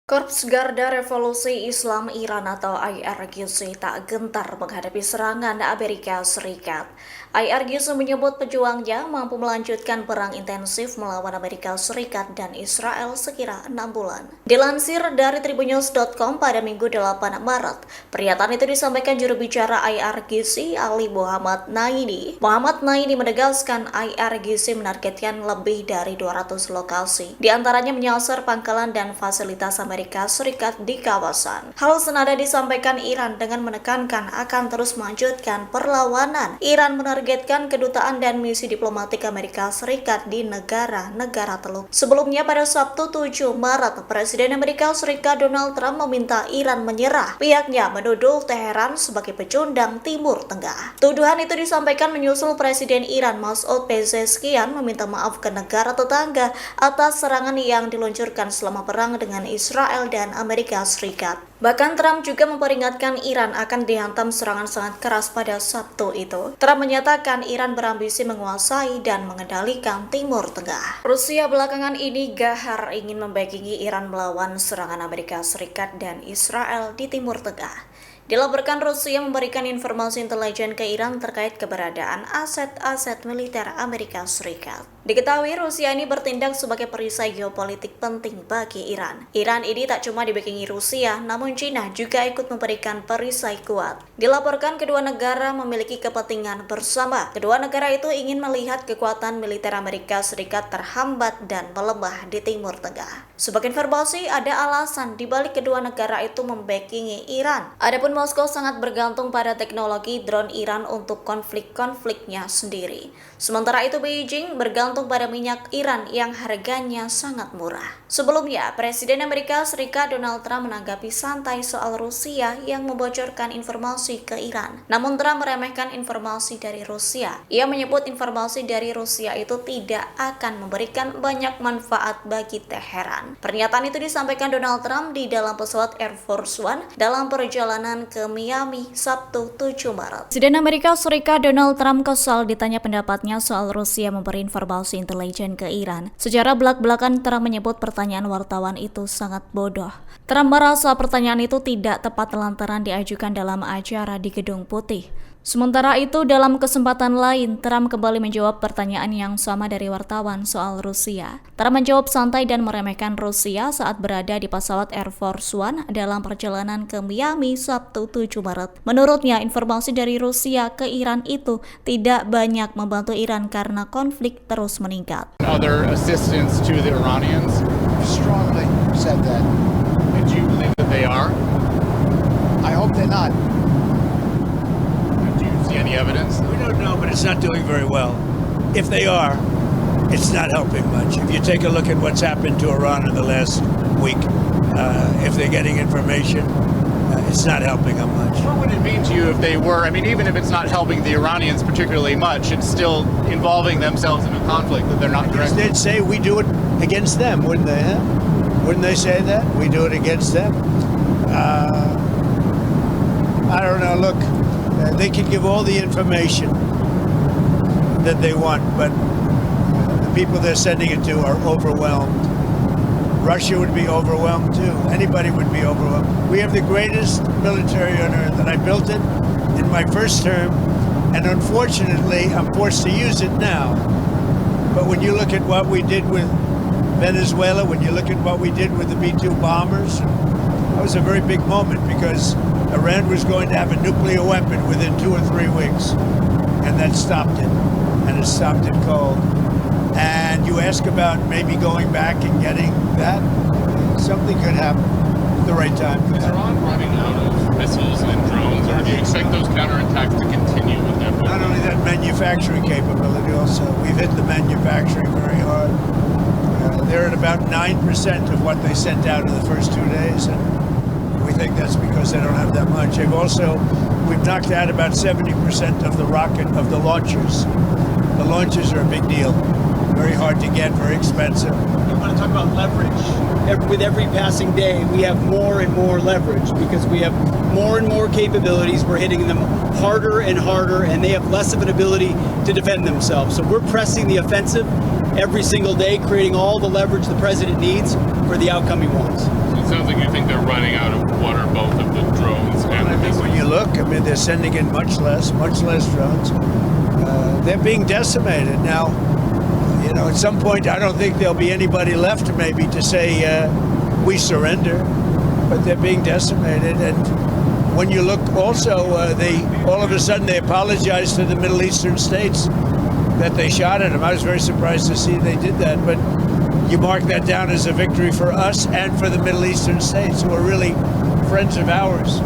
Korps Garda Revolusi Islam Iran atau IRGC tak gentar menghadapi serangan Amerika Serikat. IRGC menyebut pejuangnya mampu melanjutkan perang intensif melawan Amerika Serikat dan Israel sekira 6 bulan. Dilansir dari Tribunnews.com pada Minggu 8 Maret, pernyataan itu disampaikan juru bicara IRGC Ali Muhammad Naidi. Muhammad Naidi menegaskan IRGC menargetkan lebih dari 200 lokasi, diantaranya menyasar pangkalan dan fasilitas Amerika Serikat di kawasan. Hal senada disampaikan Iran dengan menekankan akan terus melanjutkan perlawanan. Iran menargetkan kedutaan dan misi diplomatik Amerika Serikat di negara-negara Teluk. Sebelumnya pada Sabtu 7 Maret, Presiden Amerika Serikat Donald Trump meminta Iran menyerah. Pihaknya menuduh Teheran sebagai pecundang Timur Tengah. Tuduhan itu disampaikan menyusul Presiden Iran Masoud Pezeshkian meminta maaf ke negara tetangga atas serangan yang diluncurkan selama perang dengan Israel dan Amerika Serikat. Bahkan Trump juga memperingatkan Iran akan dihantam serangan sangat keras pada Sabtu itu. Trump menyatakan Iran berambisi menguasai dan mengendalikan Timur Tengah. Rusia belakangan ini gahar ingin membackingi Iran melawan serangan Amerika Serikat dan Israel di Timur Tengah. Dilaporkan Rusia memberikan informasi intelijen ke Iran terkait keberadaan aset-aset militer Amerika Serikat. Diketahui Rusia ini bertindak sebagai perisai geopolitik penting bagi Iran. Iran ini tak cuma dibackingi Rusia, namun China juga ikut memberikan perisai kuat. Dilaporkan kedua negara memiliki kepentingan bersama. Kedua negara itu ingin melihat kekuatan militer Amerika Serikat terhambat dan melemah di Timur Tengah. Sebagai informasi, ada alasan dibalik kedua negara itu membackingi Iran. Adapun Moskow sangat bergantung pada teknologi drone Iran untuk konflik-konfliknya sendiri. Sementara itu Beijing bergantung pada minyak Iran yang harganya sangat murah. Sebelumnya, Presiden Amerika Serikat Donald Trump menanggapi santai soal Rusia yang membocorkan informasi ke Iran. Namun Trump meremehkan informasi dari Rusia. Ia menyebut informasi dari Rusia itu tidak akan memberikan banyak manfaat bagi Teheran. Pernyataan itu disampaikan Donald Trump di dalam pesawat Air Force One dalam perjalanan ke Miami Sabtu 7 Maret. Presiden Amerika Serikat Donald Trump kesal ditanya pendapatnya soal Rusia memberi informasi intelijen ke Iran. Secara belak-belakan Trump menyebut pertanyaan wartawan itu sangat bodoh. Trump merasa pertanyaan itu tidak tepat lantaran diajukan dalam acara di Gedung Putih. Sementara itu, dalam kesempatan lain, Trump kembali menjawab pertanyaan yang sama dari wartawan soal Rusia. Trump menjawab santai dan meremehkan Rusia saat berada di pesawat Air Force One dalam perjalanan ke Miami Sabtu 7 Maret. Menurutnya, informasi dari Rusia ke Iran itu tidak banyak membantu Iran karena konflik terus meningkat. Other assistance to the Iranians? Strongly said that. And do you believe that they are? I hope they're not. Do you see any evidence? We don't know, but it's not doing very well. If they are, it's not helping much. If you take a look at what's happened to Iran in the last week, if they're getting information, it's not helping them much. What would it mean to you if they were? I mean, even if it's not helping the Iranians particularly much, it's still involving themselves in a conflict that they're not directly. They'd say we do it against them, wouldn't they? Huh? Wouldn't they say that? We do it against them. I don't know. Look, they can give all the information that they want, but the people they're sending it to are overwhelmed. Russia would be overwhelmed too. Anybody would be overwhelmed. We have the greatest military on earth, and I built it in my first term, and unfortunately, I'm forced to use it now. But when you look at what we did with Venezuela, when you look at what we did with the B-2 bombers, that was a very big moment because Iran was going to have a nuclear weapon within 2 or 3 weeks, and that stopped it, and it stopped it cold. And you ask about maybe going back and getting that, something could happen at the right time. Is Iran running out of missiles and drones, or do you expect those counterattacks to continue with that? Not only that, manufacturing capability also. We've hit the manufacturing very hard. They're at about 9% of what they sent out in the first 2 days, and we think that's because they don't have that much. We've knocked out about 70% of the launchers. The launchers are a big deal. Very hard to get, very expensive. I want to talk about leverage. With every passing day, we have more and more leverage because we have more and more capabilities. We're hitting them harder and harder, and they have less of an ability to defend themselves. So we're pressing the offensive every single day, creating all the leverage the president needs for the outcome he wants. So it sounds like flying out of what are both of the drones and I the think when missiles. you look, I mean, they're sending in much less drones. They're being decimated now. You know, at some point, I don't think there'll be anybody left, maybe, to say we surrender. But they're being decimated, and when you look, also, they all of a sudden they apologized to the Middle Eastern states that they shot at them. I was very surprised to see they did that, but you mark that down as a victory for us and for the Middle Eastern states, who are really friends of ours.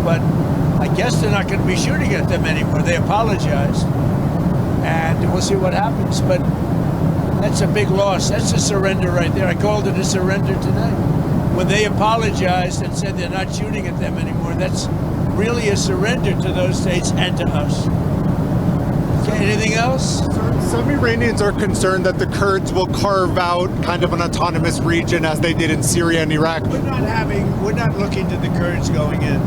But I guess they're not going to be shooting at them anymore. They apologized, and we'll see what happens. But that's a big loss. That's a surrender right there. I called it a surrender today. When they apologized and said they're not shooting at them anymore, that's really a surrender to those states and to us. Okay, anything else? Some Iranians are concerned that the Kurds will carve out kind of an autonomous region as they did in Syria and Iraq. We're not looking to the Kurds going in.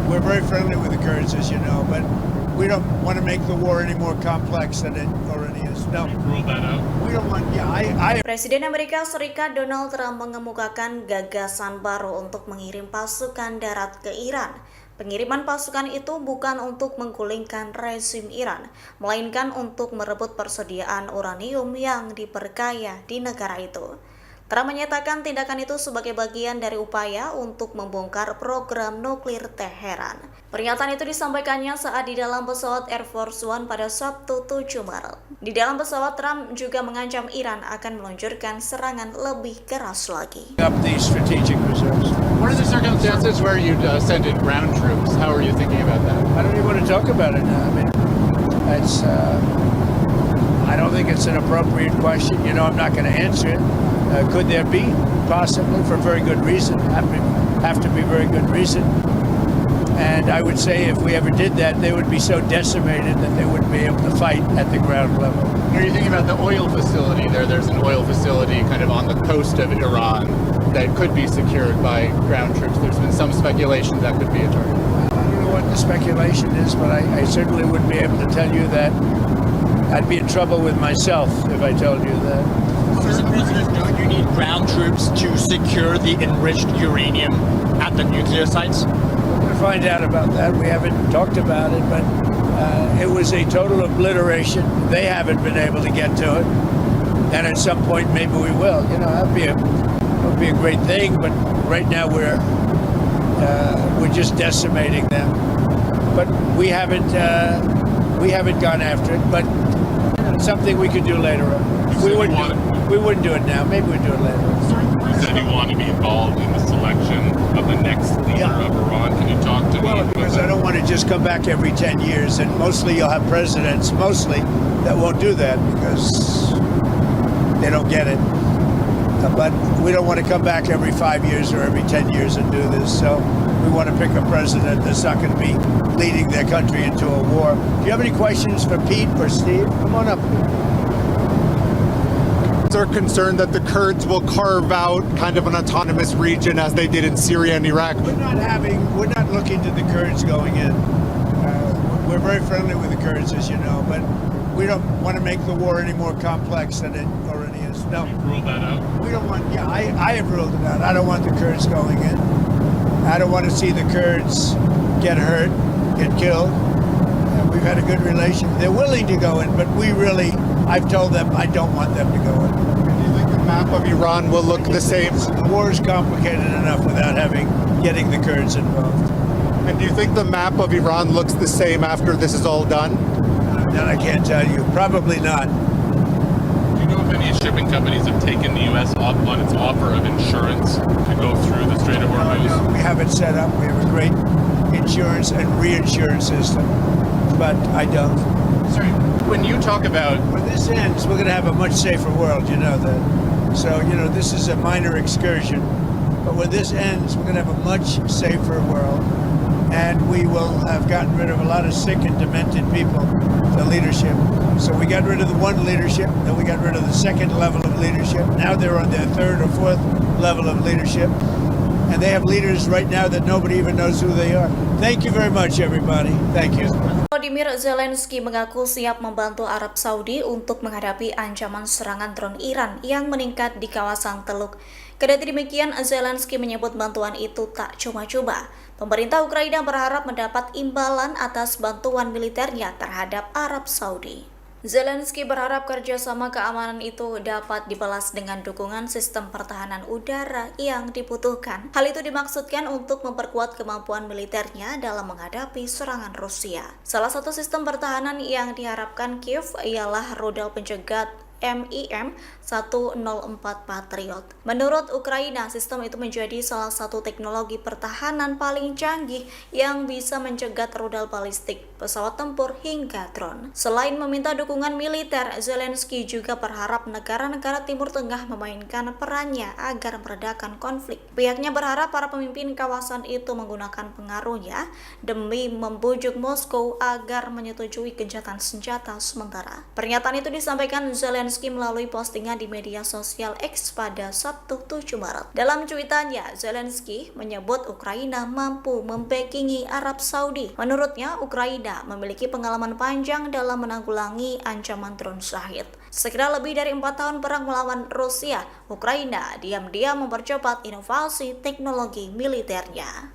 We're very friendly with the Kurds, as you know, but we don't want to make the war any more complex than it already is. No, Rule that out. we don't want. Yeah, I Presiden Amerika Serikat Donald Trump mengemukakan gagasan baru untuk mengirim pasukan darat ke Iran. Pengiriman pasukan itu bukan untuk menggulingkan rezim Iran, melainkan untuk merebut persediaan uranium yang diperkaya di negara itu. Trump menyatakan tindakan itu sebagai bagian dari upaya untuk membongkar program nuklir Teheran. Pernyataan itu disampaikannya saat di dalam pesawat Air Force One pada Sabtu 7 Maret. Di dalam pesawat, Trump juga mengancam Iran akan meluncurkan serangan lebih keras lagi. up the strategic reserves. What are the circumstances where you'd send in ground troops? How are you thinking about that? I don't even want to talk about it now. I mean, that's. I don't think it's an appropriate question. You know, I'm not going to answer it. Could there be? Possibly, for very good reason. Have to be very good reason. And I would say if we ever did that, they would be so decimated that they wouldn't be able to fight at the ground level. Are you thinking about the oil facility there? There's an oil facility kind of on the coast of Iran that could be secured by ground troops. There's been some speculation that could be a target. I don't know what the speculation is, but I certainly wouldn't be able to tell you that. I'd be in trouble with myself if I told you that. Mr. President, don't you need ground troops to secure the enriched uranium at the nuclear sites? We're going to find out about that. We haven't talked about it, but it was a total obliteration. They haven't been able to get to it, and at some point maybe we will. You know, that would be a great thing. But right now we're just decimating them. But we haven't gone after it. But it's something we could do later on. We wouldn't do it now. Maybe we'd do it later. You said you want to be involved in the selection of the next leader Yeah. of Iran. Can you talk to me Well, about because I that? don't want to just come back every 10 years, and mostly you'll have presidents, that won't do that because they don't get it. But we don't want to come back every 5 years or every 10 years and do this. So we want to pick a president that's not going to be leading their country into a war. Do you have any questions for Pete or Steve? Come on up. Are concerned that the Kurds will carve out kind of an autonomous region as they did in Syria and Iraq. We're not looking to the Kurds going in. We're very friendly with the Kurds, as you know, but we don't want to make the war any more complex than it already is. No, Rule that out. we don't want. Yeah, I have ruled it out. I don't want the Kurds going in. I don't want to see the Kurds get hurt, get killed. We've had a good relation. They're willing to go in, but I've told them I don't want them to go in. Do you think the map of Iran will look the same? The war is complicated enough without getting the Kurds involved. And do you think the map of Iran looks the same after this is all done? That I can't tell you. Probably not. Do you know if any shipping companies have taken the U.S. up on its offer of insurance to go through the Strait of Hormuz? We have it set up. We have a great insurance and reinsurance system, but I don't. Sorry, when you talk about When this ends, we're going to have a much safer world. You know that. So this is a minor excursion, but when this ends, we're going to have a much safer world, and we will have gotten rid of a lot of sick and demented people. The leadership. So we got rid of the one leadership, then we got rid of the second level of leadership. Now they're on their third or fourth level of leadership. And they have leaders right now that nobody even knows who they are. Thank you very much, everybody. Thank you. Volodymyr Zelensky mengaku siap membantu Arab Saudi untuk menghadapi ancaman serangan drone Iran yang meningkat di kawasan Teluk Kendati demikian, Zelensky menyebut bantuan itu tak cuma-cuma. Pemerintah Ukraina berharap mendapat imbalan atas bantuan militernya terhadap Arab Saudi. Zelensky berharap kerjasama keamanan itu dapat dibalas dengan dukungan sistem pertahanan udara yang dibutuhkan. Hal itu dimaksudkan untuk memperkuat kemampuan militernya dalam menghadapi serangan Rusia. Salah satu sistem pertahanan yang diharapkan Kiev ialah rudal pencegat MIM-104 Patriot. Menurut Ukraina, sistem itu menjadi salah satu teknologi pertahanan paling canggih yang bisa mencegat rudal balistik, pesawat tempur, hingga drone. Selain meminta dukungan militer, Zelensky juga berharap negara-negara Timur Tengah memainkan perannya agar meredakan konflik. Pihaknya berharap para pemimpin kawasan itu menggunakan pengaruhnya demi membujuk Moskow agar menyetujui gencatan senjata sementara. Pernyataan itu disampaikan Zelensky melalui postingan di media sosial X pada Sabtu 7 Maret. Dalam cuitannya, Zelensky menyebut Ukraina mampu membackingi Arab Saudi. Menurutnya, Ukraina memiliki pengalaman panjang dalam menanggulangi ancaman drone Shahid. Sekira lebih dari 4 tahun perang melawan Rusia, Ukraina diam-diam mempercepat inovasi teknologi militernya.